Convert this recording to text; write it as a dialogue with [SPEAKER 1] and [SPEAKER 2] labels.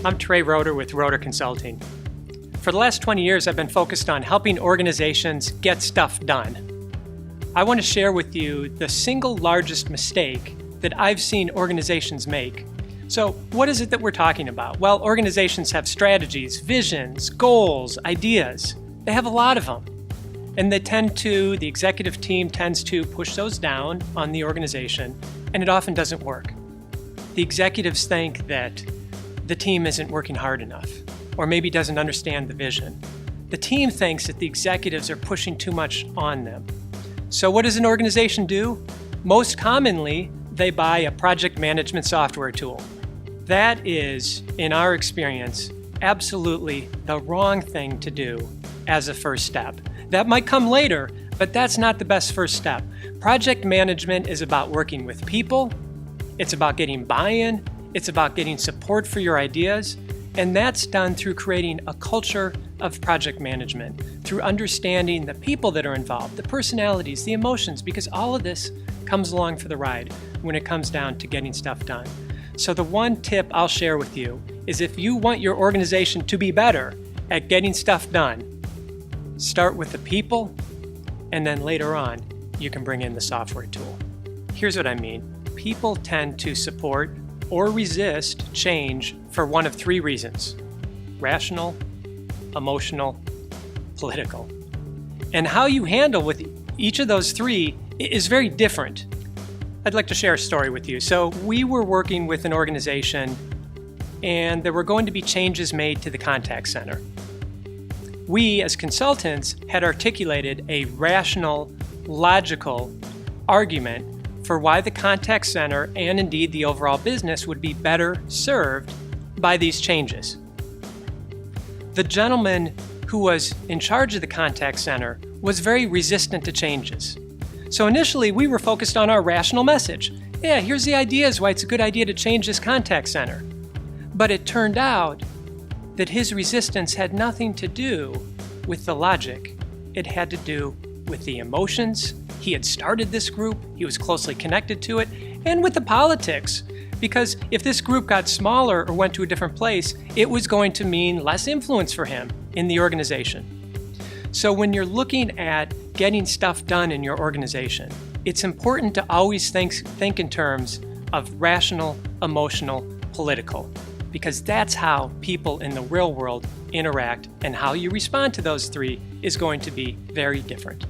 [SPEAKER 1] I'm Tres Roeder with Roeder Consulting. For the last 20 years, I've been focused on helping organizations get stuff done. I want to share with you the single largest mistake that I've seen organizations make. So, what is it that we're talking about? Well, organizations have strategies, visions, goals, ideas. They have a lot of them. And the executive team tends to push those down on the organization, and it often doesn't work. The executives think that the team isn't working hard enough, or maybe doesn't understand the vision. The team thinks that the executives are pushing too much on them. So what does an organization do? Most commonly, they buy a project management software tool. That is, in our experience, absolutely the wrong thing to do as a first step. That might come later, but that's not the best first step. Project management is about working with people. It's about getting buy-in. It's about getting support for your ideas. And that's done through creating a culture of project management, through understanding the people that are involved, the personalities, the emotions, because all of this comes along for the ride when it comes down to getting stuff done. So the one tip I'll share with you is if you want your organization to be better at getting stuff done, start with the people, and then later on, you can bring in the software tool. Here's what I mean. People tend to support or resist change for one of three reasons: rational, emotional, political. And how you handle with each of those three is very different. I'd like to share a story with you. So we were working with an organization, and there were going to be changes made to the contact center. We, as consultants, had articulated a rational, logical argument for why the contact center and indeed the overall business would be better served by these changes. The gentleman who was in charge of the contact center was very resistant to changes. So initially we were focused on our rational message. Yeah, here's the ideas why it's a good idea to change this contact center. But it turned out that his resistance had nothing to do with the logic. It had to do with the emotions. He had started this group, he was closely connected to it, and with the politics. Because if this group got smaller or went to a different place, it was going to mean less influence for him in the organization. So when you're looking at getting stuff done in your organization, it's important to always think in terms of rational, emotional, political, because that's how people in the real world interact, and how you respond to those three is going to be very different.